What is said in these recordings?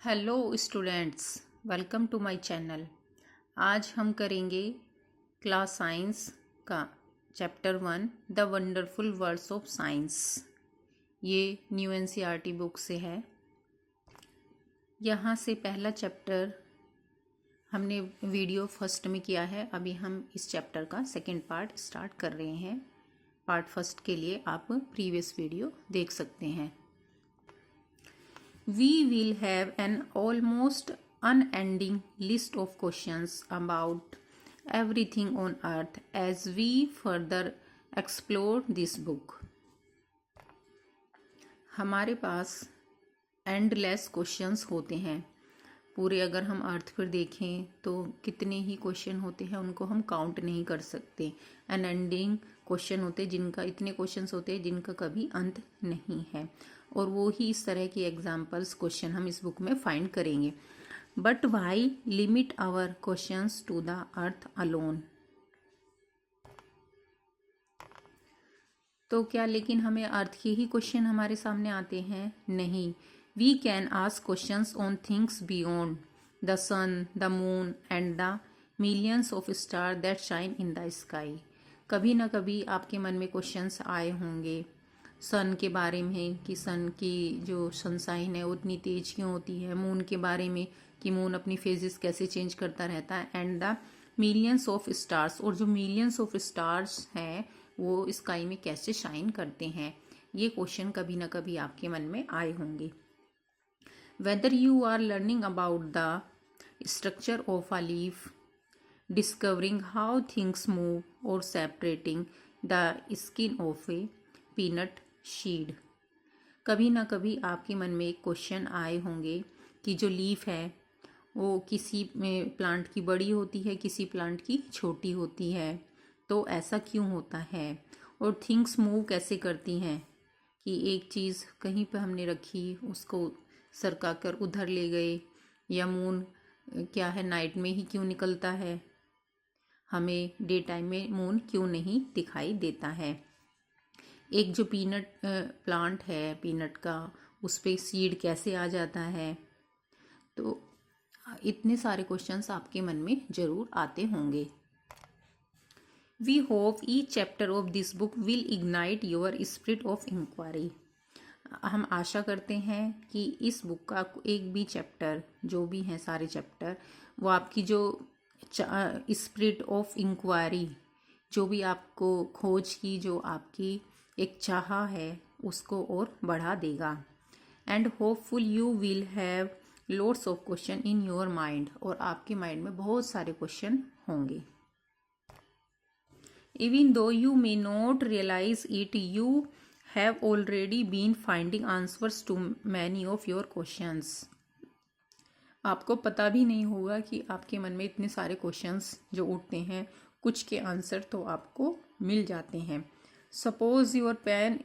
Hello students, welcome to my channel. आज हम करेंगे क्लास साइंस का chapter 1 the wonderful words of science. ये न्यू एनसीईआरटी बुक से है। यहाँ से पहला चैप्टर हमने वीडियो फर्स्ट में किया है। अभी हम इस चैप्टर का सेकंड पार्ट स्टार्ट कर रहे हैं। पार्ट फर्स्ट के लिए आप प्रीवियस वीडियो देख सकते हैं। We will have an almost unending list of questions about everything on earth as we further explore this book. हमारे पास एंडलेस क्वेश्चंस होते हैं। पूरे अगर हम अर्थ पर देखें तो कितने ही क्वेश्चन होते हैं, उनको हम काउंट नहीं कर सकते। अनएंडिंग क्वेश्चन होते हैं, जिनका इतने क्वेश्चंस होते हैं जिनका कभी अंत नहीं है। और वो ही इस तरह की एग्जाम्पल्स क्वेश्चन हम इस बुक में फाइंड करेंगे। But why limit our questions to the earth alone. तो क्या लेकिन हमें अर्थ के ही क्वेश्चन हमारे सामने आते हैं? नहीं। We can ask questions on things beyond the sun, the moon and the millions of star that shine in the sky. कभी ना कभी आपके मन में क्वेश्चंस आए होंगे सन के बारे में कि सन की जो सनशाइन है वो इतनी तेज क्यों होती है, मून के बारे में कि मून अपनी फेजेस कैसे चेंज करता रहता है, and the millions of stars, और जो मिलियंस ऑफ स्टार्स हैं वो स्काई में कैसे शाइन करते हैं। ये क्वेश्चन कभी ना कभी आपके मन में आए होंगे। Whether you are learning about the structure of a leaf, discovering how things move, और separating the skin of a peanut seed. कभी ना कभी आपके मन में एक क्वेश्चन आए होंगे कि जो लीफ है वो किसी प्लांट की बड़ी होती है, किसी प्लांट की छोटी होती है, तो ऐसा क्यों होता है। और थिंग्स मूव कैसे करती हैं कि एक चीज़ कहीं पर हमने रखी, उसको सरका कर उधर ले गए, या मून क्या है नाइट में ही क्यों निकलता है, हमें डे टाइम में मून क्यों नहीं दिखाई देता है। एक जो पीनट प्लांट है पीनट का, उस पे सीड कैसे आ जाता है। तो इतने सारे क्वेश्चंस आपके मन में ज़रूर आते होंगे। We hope each chapter of this book will ignite your spirit of inquiry. हम आशा करते हैं कि इस बुक का एक भी चैप्टर, जो भी हैं सारे चैप्टर, वो आपकी जो स्पिरिट ऑफ इंक्वायरी, जो भी आपको खोज की जो आपकी एक चाह है, उसको और बढ़ा देगा। And hopeful you will have loads of question in your mind, और आपके माइंड में बहुत सारे क्वेश्चन होंगे। Even though you may not realise it, you have already been finding answers to many of your questions. आपको पता भी नहीं होगा कि आपके मन में इतने सारे क्वेश्चंस जो उठते हैं, कुछ के आंसर तो आपको मिल जाते हैं। Suppose your pen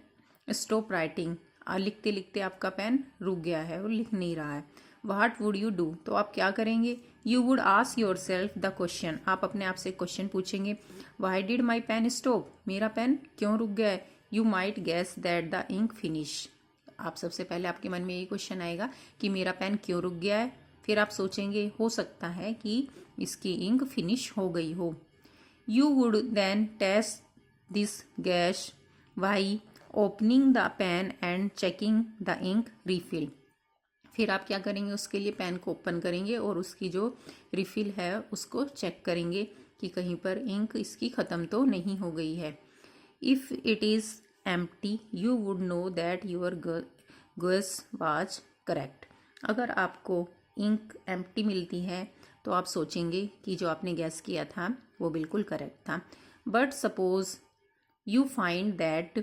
stop writing, लिखते लिखते आपका पेन रुक गया है और लिख नहीं रहा है। व्हाट वुड यू डू, तो आप क्या करेंगे। You would ask yourself the question, आप अपने आप से क्वेश्चन पूछेंगे। Why did my pen stop, मेरा पेन क्यों रुक गया है। You might guess that the ink finish, आप सबसे पहले आपके मन में यही क्वेश्चन आएगा कि मेरा पेन क्यों रुक गया है। फिर आप सोचेंगे हो सकता है कि इसकी इंक फिनिश हो गई हो। You would then test this guess by opening the pen and checking the ink refill. फिर आप क्या करेंगे, उसके लिए पेन को ओपन करेंगे और उसकी जो रिफिल है उसको चेक करेंगे कि कहीं पर इंक इसकी ख़त्म तो नहीं हो गई है। If it is empty you would know that your guess was correct. अगर आपको इंक एम्प्टी मिलती है तो आप सोचेंगे कि जो आपने गैस किया था वो बिल्कुल करेक्ट था। But suppose you find that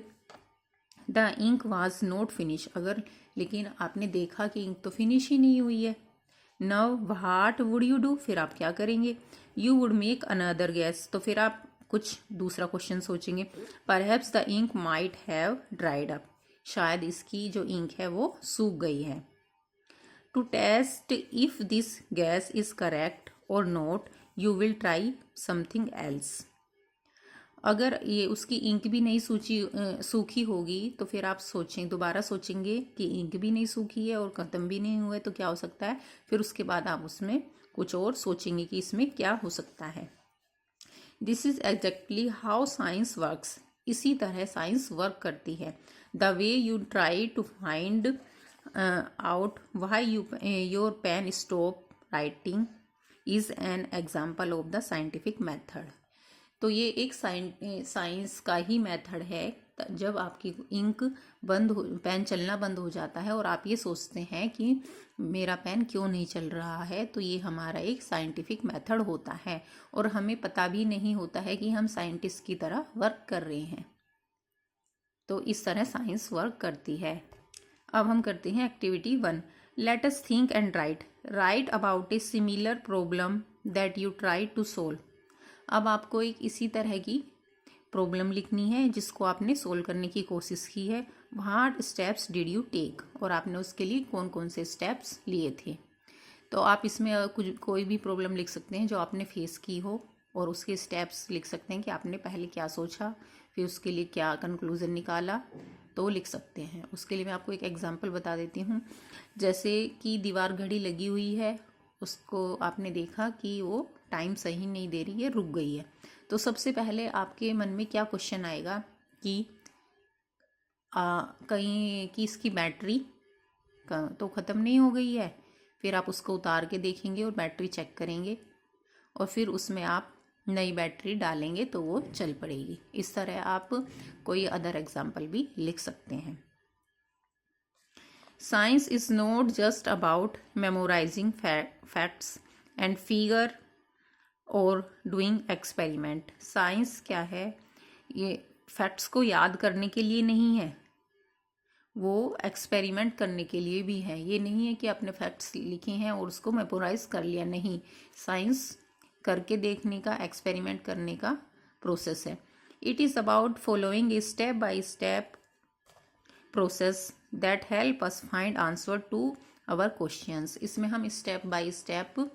the ink was not finish, अगर लेकिन आपने देखा कि इंक तो फिनिश ही नहीं हुई है। Now what would you do, फिर आप क्या करेंगे। You would make another guess, तो फिर आप कुछ दूसरा क्वेश्चन सोचेंगे। Perhaps the ink might have dried up, शायद इसकी जो इंक है वो सूख गई है। To test if this guess is correct or not you will try something else. अगर ये उसकी इंक भी नहीं सूखी होगी तो फिर आप दोबारा सोचेंगे कि इंक भी नहीं सूखी है और ख़त्म भी नहीं हुआ है तो क्या हो सकता है, फिर उसके बाद आप उसमें कुछ और सोचेंगे कि इसमें क्या हो सकता है। This is exactly how science works. इसी तरह साइंस वर्क करती है। The way you try to find out why your pen stop writing is an example of the scientific method. तो ये एक साइंस का ही मेथड है। जब आपकी इंक पेन चलना बंद हो जाता है और आप ये सोचते हैं कि मेरा पेन क्यों नहीं चल रहा है, तो ये हमारा एक साइंटिफिक मेथड होता है और हमें पता भी नहीं होता है कि हम साइंटिस्ट की तरह वर्क कर रहे हैं। तो इस तरह साइंस वर्क करती है। अब हम करते हैं activity 1। Let us think and write about a similar problem that you try to solve. अब आपको एक इसी तरह की प्रॉब्लम लिखनी है जिसको आपने सोल्व करने की कोशिश की है। What steps did you take, और आपने उसके लिए कौन कौन से स्टेप्स लिए थे। तो आप इसमें कोई भी प्रॉब्लम लिख सकते हैं जो आपने फेस की हो और उसके स्टेप्स लिख सकते हैं कि आपने पहले क्या सोचा, फिर उसके लिए क्या कंक्लूजन निकाला, तो लिख सकते हैं। उसके लिए मैं आपको एक एग्जांपल बता देती हूँ। जैसे कि दीवार घड़ी लगी हुई है, उसको आपने देखा कि वो टाइम सही नहीं दे रही है, रुक गई है। तो सबसे पहले आपके मन में क्या क्वेश्चन आएगा कि कहीं कि इसकी बैटरी तो ख़त्म नहीं हो गई है। फिर आप उसको उतार के देखेंगे और बैटरी चेक करेंगे और फिर उसमें आप नई बैटरी डालेंगे तो वो चल पड़ेगी। इस तरह आप कोई अदर एग्जाम्पल भी लिख सकते हैं। Science is not just about memorising facts and figure or doing experiment. साइंस क्या है, ये फैक्ट्स को याद करने के लिए नहीं है, वो एक्सपेरिमेंट करने के लिए भी है। ये नहीं है कि आपने फैक्ट्स लिखे हैं और उसको मेमोराइज कर लिया, नहीं। साइंस करके देखने का, एक्सपेरिमेंट करने का प्रोसेस है। It is about following a step by step process that help us find answer to our questions. इसमें हम स्टेप बाय स्टेप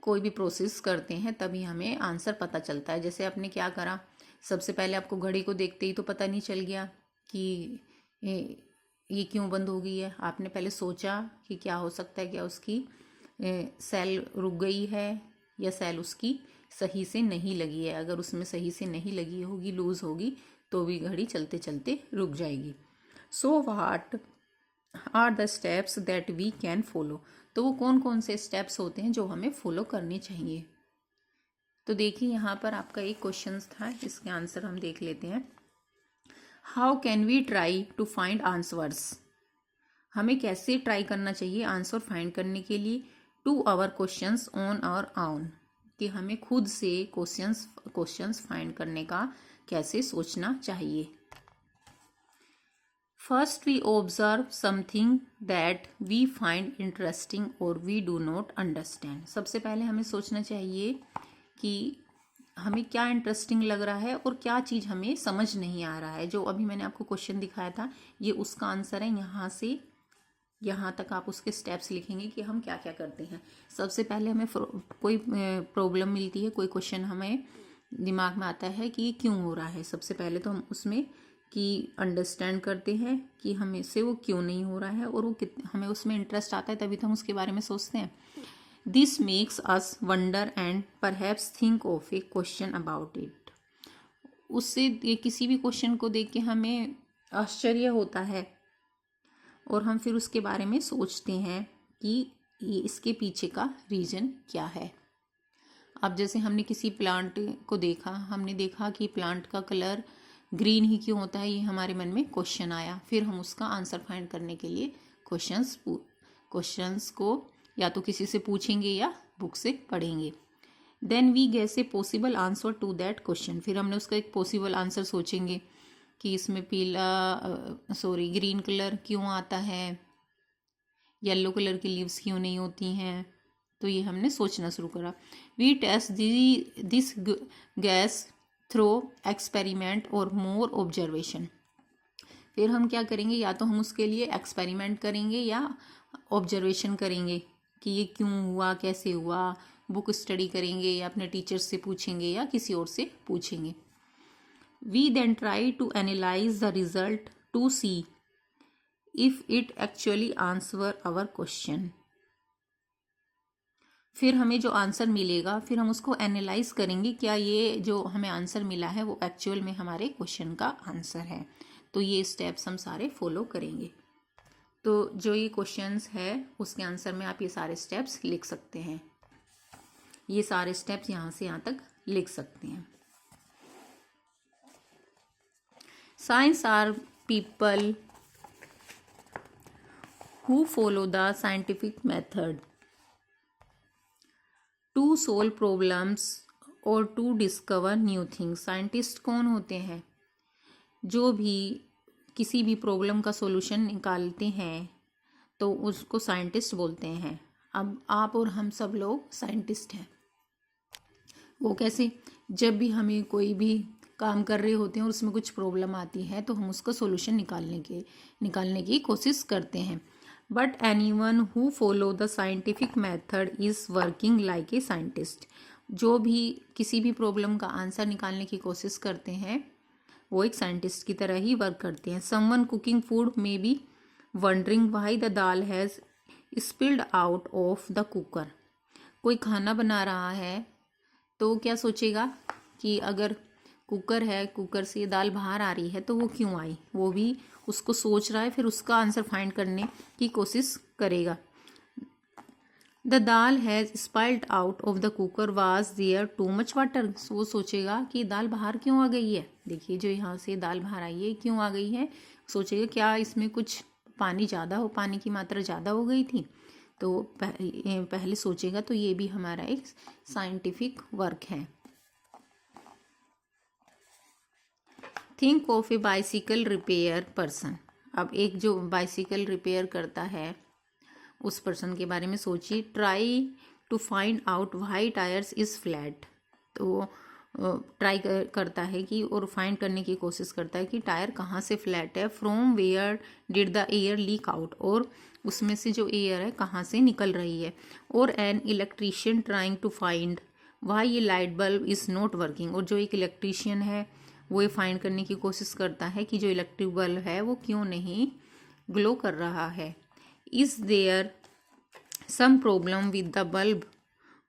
कोई भी प्रोसेस करते हैं तभी हमें आंसर पता चलता है। जैसे आपने क्या करा, सबसे पहले आपको घड़ी को देखते ही तो पता नहीं चल गया कि ये क्यों बंद हो गई है। आपने पहले सोचा कि क्या हो सकता है, क्या उसकी सेल रुक गई है या सेल उसकी सही से नहीं लगी है। अगर उसमें सही से नहीं लगी होगी, लूज होगी, तो भी घड़ी चलते चलते रुक जाएगी। So what are the steps that we can follow. तो वो कौन कौन से स्टेप्स होते हैं जो हमें फॉलो करने चाहिए। तो देखिए यहाँ पर आपका एक क्वेश्चन था, इसके आंसर हम देख लेते हैं। How can we try to find answers. हमें कैसे ट्राई करना चाहिए आंसर फाइंड करने के लिए। To our questions on our own, कि हमें खुद से क्वेश्चंस फाइंड करने का कैसे सोचना चाहिए। First we observe something that we find interesting और वी डू नॉट अंडरस्टैंड। सबसे पहले हमें सोचना चाहिए कि हमें क्या इंटरेस्टिंग लग रहा है और क्या चीज़ हमें समझ नहीं आ रहा है। जो अभी मैंने आपको क्वेश्चन दिखाया था, ये उसका आंसर है। यहाँ से यहाँ तक आप उसके स्टेप्स लिखेंगे कि हम क्या क्या करते हैं। सबसे पहले हमें कोई प्रॉब्लम मिलती है, कोई क्वेश्चन हमें दिमाग में आता है कि ये क्यों हो रहा है। सबसे पहले तो हम उसमें कि अंडरस्टैंड करते हैं कि हमें से वो क्यों नहीं हो रहा है और वो हमें उसमें इंटरेस्ट आता है, तभी तो हम उसके बारे में सोचते हैं। This makes us wonder and perhaps think of A question about it. उससे किसी भी क्वेश्चन को देख के हमें आश्चर्य होता है और हम फिर उसके बारे में सोचते हैं कि ये इसके पीछे का रीज़न क्या है। अब जैसे हमने किसी प्लांट को देखा, हमने देखा कि प्लांट का कलर ग्रीन ही क्यों होता है, ये हमारे मन में क्वेश्चन आया। फिर हम उसका आंसर फाइंड करने के लिए क्वेश्चंस को या तो किसी से पूछेंगे या बुक से पढ़ेंगे। Then we guess a possible answer to that question. फिर हमने उसका एक पॉसिबल आंसर सोचेंगे कि इसमें ग्रीन कलर क्यों आता है, येलो कलर की लीव्स क्यों नहीं होती हैं। तो ये हमने सोचना शुरू करा। We test this guess through experiment और मोर ऑब्जर्वेशन। फिर हम क्या करेंगे, या तो हम उसके लिए एक्सपेरिमेंट करेंगे या ऑब्जर्वेशन करेंगे कि ये क्यों हुआ, कैसे हुआ। बुक स्टडी करेंगे या अपने टीचर से पूछेंगे या किसी और से पूछेंगे। We then try to analyze the result to see if it actually answer our question. फिर हमें जो आंसर मिलेगा फिर हम उसको एनालाइज करेंगे, क्या ये जो हमें आंसर मिला है वो एक्चुअल में हमारे क्वेश्चन का आंसर है। तो ये स्टेप्स हम सारे फॉलो करेंगे। तो जो ये क्वेश्चंस है उसके आंसर में आप ये सारे स्टेप्स लिख सकते हैं। ये सारे स्टेप्स यहाँ से यहाँ तक लिख सकते हैं। Science are people who follow the scientific method to solve problems or to discover new things। Scientist कौन होते हैं? जो भी किसी भी प्रॉब्लम का सॉल्यूशन निकालते हैं तो उसको साइंटिस्ट बोलते हैं। अब आप और हम सब लोग साइंटिस्ट हैं। वो कैसे? जब भी हमें कोई भी काम कर रहे होते हैं और उसमें कुछ प्रॉब्लम आती है तो हम उसका सॉल्यूशन निकालने की कोशिश करते हैं। But anyone who follow the scientific method is working like a scientist. जो भी किसी भी प्रॉब्लम का आंसर निकालने की कोशिश करते हैं वो एक साइंटिस्ट की तरह ही वर्क करते हैं। Someone cooking food may be wondering why the dal has spilled out of the cooker. कोई खाना बना रहा है तो क्या सोचेगा कि अगर कुकर है, कुकर से दाल बाहर आ रही है तो वो क्यों आई, वो भी उसको सोच रहा है, फिर उसका आंसर फाइंड करने की कोशिश करेगा। The dal has spilled out of the cooker was there too much water. वो सोचेगा कि दाल बाहर क्यों आ गई है। देखिए जो यहाँ से दाल बाहर आई है क्यों आ गई है, सोचेगा क्या इसमें कुछ पानी की मात्रा ज़्यादा हो गई थी। तो पहले सोचेगा। तो ये भी हमारा एक साइंटिफिक वर्क है। Think of A bicycle repair person. अब एक जो बाइसिकल रिपेयर करता है उस पर्सन के बारे में सोचिए। Try to find out why tyres is flat. तो ट्राई करता है कि और फाइंड करने की कोशिश करता है कि टायर कहाँ से फ्लैट है। From where did the air leak out. और उसमें से जो एयर है कहाँ से निकल रही है। और an electrician trying to find why ये light bulb is not working. और जो एक इलेक्ट्रीशियन है वो ये फाइंड करने की कोशिश करता है कि जो इलेक्ट्रिक बल्ब है वो क्यों नहीं ग्लो कर रहा है। Is there some problem with the bulb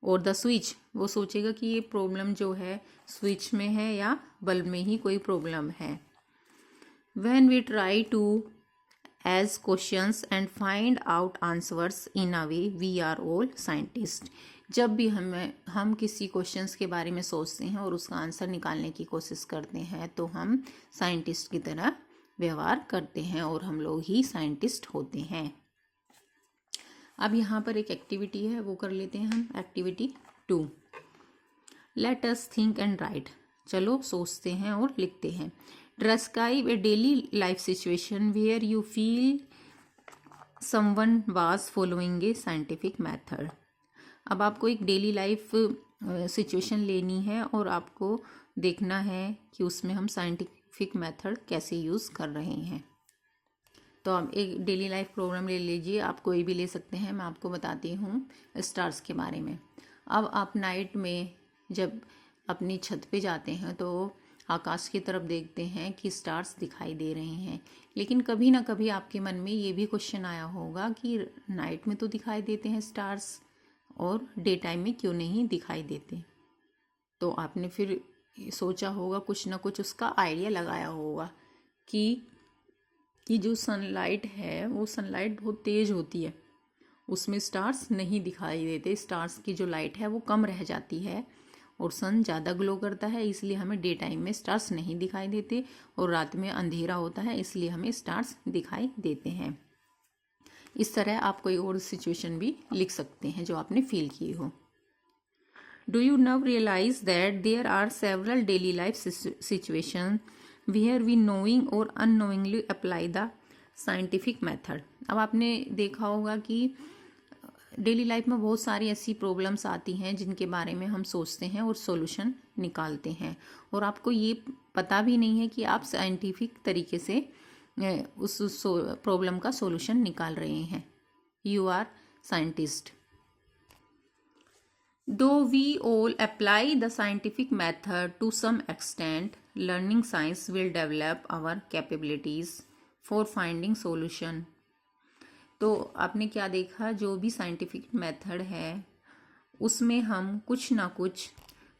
or the switch. वो सोचेगा कि ये प्रॉब्लम जो है स्विच में है या बल्ब में ही कोई प्रॉब्लम है। When we try to ask questions and find out answers in a way we are all scientist. जब भी हम किसी क्वेश्चंस के बारे में सोचते हैं और उसका आंसर निकालने की कोशिश करते हैं तो हम साइंटिस्ट की तरह व्यवहार करते हैं और हम लोग ही साइंटिस्ट होते हैं। अब यहाँ पर एक एक्टिविटी है वो कर लेते हैं हम। Activity 2, let us think and write. चलो सोचते हैं और लिखते हैं। Describe a daily life situation where you feel someone was following a scientific method. अब आपको एक डेली लाइफ सिचुएशन लेनी है और आपको देखना है कि उसमें हम साइंटिफिक मेथड कैसे यूज़ कर रहे हैं। तो आप एक डेली लाइफ प्रॉब्लम ले लीजिए, आप कोई भी ले सकते हैं। मैं आपको बताती हूँ स्टार्स के बारे में। अब आप नाइट में जब अपनी छत पे जाते हैं तो आकाश की तरफ देखते हैं कि स्टार्स दिखाई दे रहे हैं। लेकिन कभी ना कभी आपके मन में ये भी क्वेश्चन आया होगा कि नाइट में तो दिखाई देते हैं स्टार्स और डे टाइम में क्यों नहीं दिखाई देते। तो आपने फिर सोचा होगा, कुछ ना कुछ उसका आइडिया लगाया होगा कि जो सनलाइट है वो सनलाइट बहुत तेज़ होती है, उसमें स्टार्स नहीं दिखाई देते। स्टार्स की जो लाइट है वो कम रह जाती है और सन ज़्यादा ग्लो करता है, इसलिए हमें डे टाइम में स्टार्स नहीं दिखाई देते। और रात में अंधेरा होता है इसलिए हमें स्टार्स दिखाई देते हैं। इस तरह आप कोई और सिचुएशन भी लिख सकते हैं जो आपने फील की हो। Do you now realise that there are several daily life situation where we knowing or unknowingly apply the scientific method. अब आपने देखा होगा कि डेली लाइफ में बहुत सारी ऐसी प्रॉब्लम्स आती हैं जिनके बारे में हम सोचते हैं और सॉल्यूशन निकालते हैं और आपको ये पता भी नहीं है कि आप साइंटिफिक तरीके से उस प्रॉब्लम का सॉल्यूशन निकाल रहे हैं। You are scientist. Though we all apply the scientific method to some extent, learning science will develop our capabilities for finding solution. तो आपने क्या देखा, जो भी साइंटिफिक मेथड है उसमें हम कुछ ना कुछ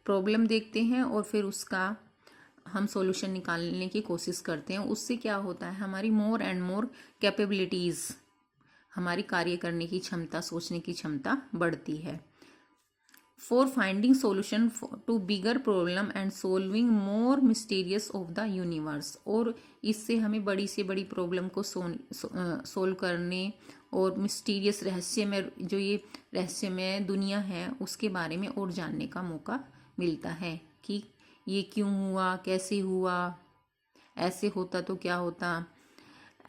प्रॉब्लम देखते हैं और फिर उसका हम सॉल्यूशन निकालने की कोशिश करते हैं. उससे क्या होता है, हमारी मोर एंड मोर कैपेबिलिटीज़, हमारी कार्य करने की क्षमता, सोचने की क्षमता बढ़ती है. For finding solution to bigger problem and solving more mysterious of the universe. और इससे हमें बड़ी से बड़ी प्रॉब्लम को सोल्व करने और मिस्टीरियस रहस्यमय, जो ये रहस्यमय दुनिया है उसके बारे में और जानने का मौका मिलता है कि ये क्यों हुआ, कैसे हुआ, ऐसे होता तो क्या होता.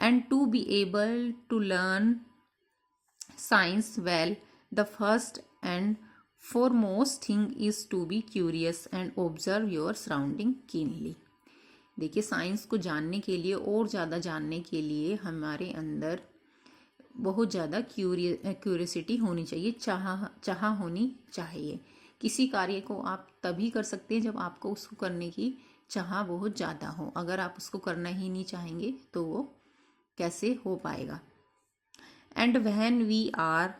And to be able to learn science well, the first and foremost thing is to be curious and observe your surrounding keenly. देखिए, साइंस को जानने के लिए और ज़्यादा जानने के लिए हमारे अंदर बहुत ज़्यादा क्यूरियसिटी होनी चाहिए, चाह होनी चाहिए. किसी कार्य को आप तभी कर सकते हैं जब आपको उसको करने की चाह बहुत ज़्यादा हो. अगर आप उसको करना ही नहीं चाहेंगे तो वो कैसे हो पाएगा. And when we are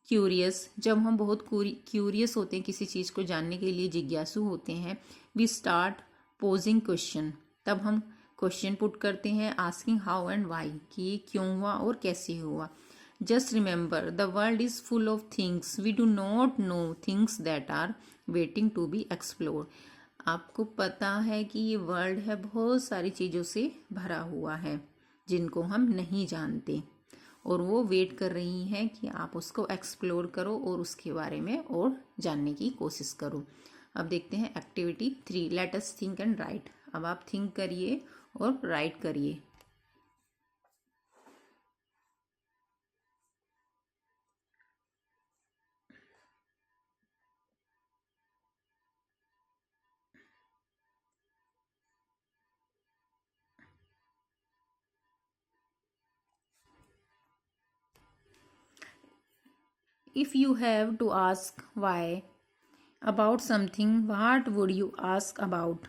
curious, जब हम बहुत क्यूरियस होते हैं, किसी चीज़ को जानने के लिए जिज्ञासु होते हैं, वी स्टार्ट पोजिंग क्वेश्चन, तब हम क्वेश्चन पुट करते हैं, आस्किंग हाउ एंड वाई, कि ये क्यों हुआ और कैसे हुआ. Just remember the world is full of things, we do not know things that are waiting to be explore. आपको पता है कि ये वर्ल्ड है बहुत सारी चीज़ों से भरा हुआ है जिनको हम नहीं जानते, और वो वेट कर रही हैं कि आप उसको एक्सप्लोर करो और उसके बारे में और जानने की कोशिश करो. अब देखते हैं activity 3, late us think and right. अब आप थिंक करिए और राइट करिए. If you have to ask why about something, what would you ask about?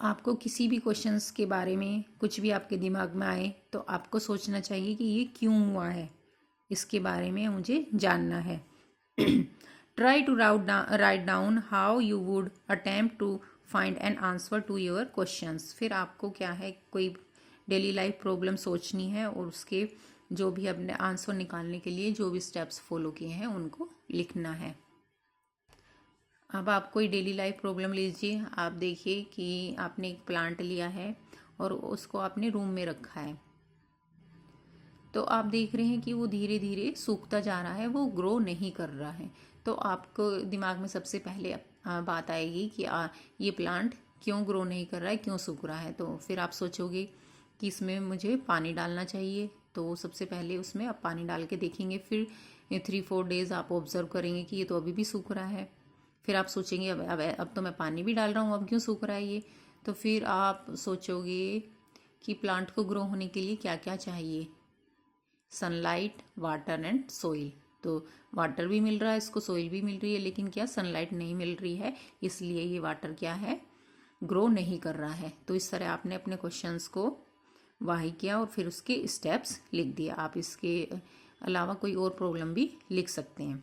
आपको किसी भी क्वेश्चंस के बारे में कुछ भी आपके दिमाग में आए तो आपको सोचना चाहिए कि ये क्यों हुआ है, इसके बारे में मुझे जानना है. Try to write down how you would attempt to find an answer to your questions. फिर आपको क्या है, कोई डेली लाइफ प्रॉब्लम सोचनी है और उसके जो भी अपने आंसर निकालने के लिए जो भी स्टेप्स फॉलो किए हैं उनको लिखना है. अब आप कोई डेली लाइफ प्रॉब्लम लीजिए. आप देखिए कि आपने एक प्लांट लिया है और उसको आपने रूम में रखा है, तो आप देख रहे हैं कि वो धीरे धीरे सूखता जा रहा है, वो ग्रो नहीं कर रहा है. तो आपको दिमाग में सबसे पहले बात आएगी कि ये प्लांट क्यों ग्रो नहीं कर रहा है, क्यों सूख रहा है. तो फिर आप सोचोगे कि इसमें मुझे पानी डालना चाहिए, तो सबसे पहले उसमें आप पानी डाल के देखेंगे. फिर 3-4 डेज आप ऑब्जर्व करेंगे कि ये तो अभी भी सूख रहा है. फिर आप सोचेंगे अब तो मैं पानी भी डाल रहा हूँ, अब क्यों सूख रहा है ये. तो फिर आप सोचोगे कि प्लांट को ग्रो होने के लिए क्या क्या चाहिए, सनलाइट, वाटर एंड सोइल. तो वाटर भी मिल रहा है इसको, सोइल भी मिल रही है, लेकिन क्या सनलाइट नहीं मिल रही है, इसलिए ये वाटर क्या है, ग्रो नहीं कर रहा है. तो इस तरह आपने अपने क्वेश्चंस को वाही किया और फिर उसके स्टेप्स लिख दिया. आप इसके अलावा कोई और प्रॉब्लम भी लिख सकते हैं.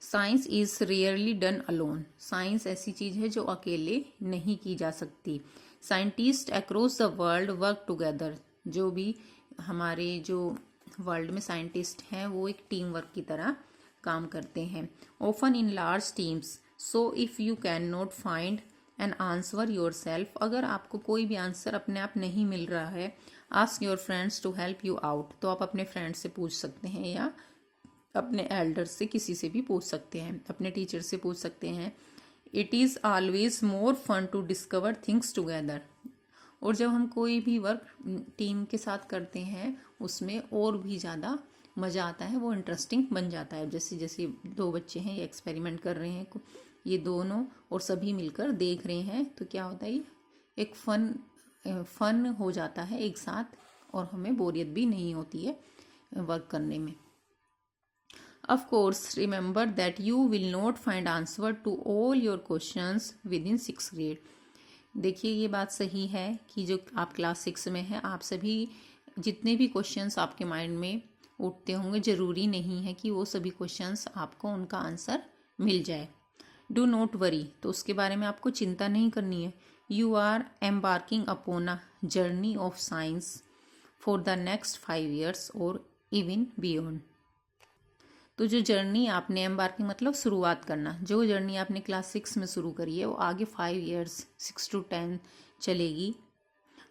Science is rarely done alone. Science ऐसी चीज़ है जो अकेले नहीं की जा सकती. Scientist across the world work together. जो भी हमारे जो वर्ल्ड में साइंटिस्ट हैं वो एक टीम वर्क की तरह काम करते हैं. Often in large teams. So if you can not find an answer your self. अगर आपको कोई भी आंसर अपने आप नहीं मिल रहा है, ask your friends to help you out. तो आप अपने फ्रेंड्स से पूछ सकते हैं या अपने एल्डर्स से किसी से भी पूछ सकते हैं, अपने टीचर से पूछ सकते हैं. It is always more fun to discover things together. और जब हम कोई भी वर्क टीम के साथ करते हैं उसमें और भी ज़्यादा मज़ा आता है, वो इंटरेस्टिंग बन जाता है. जैसे जैसे 2 बच्चे हैं, ये एक्सपेरिमेंट कर रहे हैं, ये दोनों और सभी मिलकर देख रहे हैं, तो क्या होता है, ये एक फन हो जाता है एक साथ, और हमें बोरियत भी नहीं होती है वर्क करने में. Of course, remember that you will not find answer to all your questions within 6th grade. देखिए ये बात सही है कि जो आप क्लास 6 में हैं, आप सभी जितने भी क्वेश्चंस आपके माइंड में उठते होंगे, ज़रूरी नहीं है कि वो सभी क्वेश्चंस आपको उनका आंसर मिल जाए. डू नॉट वरी, तो उसके बारे में आपको चिंता नहीं करनी है. You are embarking upon a journey of science for the next 5 years और इवन बियॉन्ड. तो जो जर्नी आपने एम्बार्किंग मतलब शुरुआत करना, जो जर्नी आपने क्लास 6 में शुरू करी है वो आगे 5 years 6 to 10 चलेगी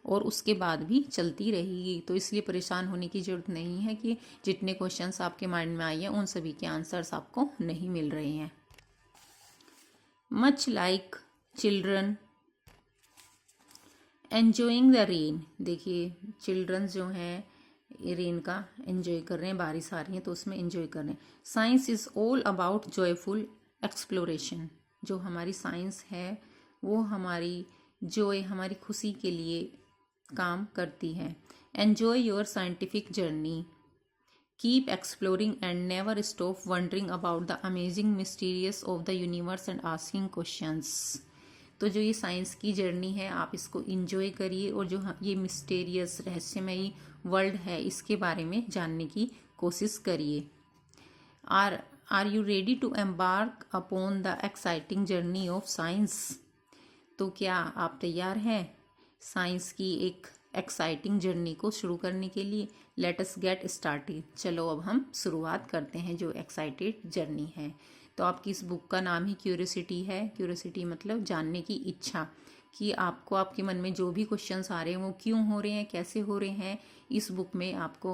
और उसके बाद भी चलती रहेगी. तो इसलिए परेशान होने की ज़रूरत नहीं है कि जितने क्वेश्चंस आपके माइंड में आए हैं उन सभी के आंसर्स आपको नहीं मिल रहे हैं. Much like children enjoying the rain. देखिए चिल्ड्रन जो हैं रेन का एंजॉय कर रहे हैं, बारिश आ रही है तो उसमें एंजॉय कर रहे हैं. Science is all about joyful exploration. जो हमारी साइंस है वो हमारी जॉय, हमारी खुशी के लिए काम करती है. Enjoy your scientific journey, keep exploring and never stop wondering about the amazing mysterious of the universe and asking questions. तो जो ये साइंस की जर्नी है आप इसको इंजॉय करिए और जो ये मिस्टीरियस रहस्यमयी वर्ल्ड है इसके बारे में जानने की कोशिश करिए. Are you ready to embark upon the exciting journey of science. तो क्या आप तैयार हैं साइंस की एक एक्साइटिंग जर्नी को शुरू करने के लिए. Let us get started. चलो अब हम शुरुआत करते हैं जो एक्साइटेड जर्नी है. तो आपकी इस बुक का नाम ही क्यूरियोसिटी है. क्यूरियोसिटी मतलब जानने की इच्छा, कि आपको आपके मन में जो भी क्वेश्चंस आ रहे हैं वो क्यों हो रहे हैं, कैसे हो रहे हैं. इस बुक में आपको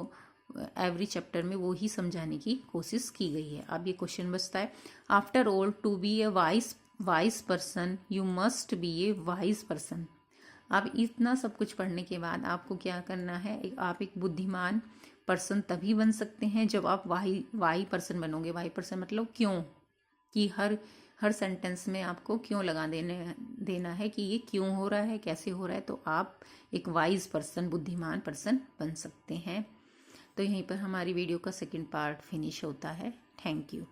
एवरी चैप्टर में वो ही समझाने की कोशिश की गई है. अब ये क्वेश्चन बचता है, after all to be a wise person you must be a wise person. अब इतना सब कुछ पढ़ने के बाद आपको क्या करना है, आप एक बुद्धिमान पर्सन तभी बन सकते हैं जब आप वाई पर्सन बनोगे. वाई पर्सन मतलब क्यों, कि हर सेंटेंस में आपको क्यों लगा देना है कि ये क्यों हो रहा है, कैसे हो रहा है. तो आप एक वाइज पर्सन, बुद्धिमान पर्सन बन सकते हैं. तो यहीं पर हमारी वीडियो का सेकंड पार्ट फिनिश होता है. Thank you.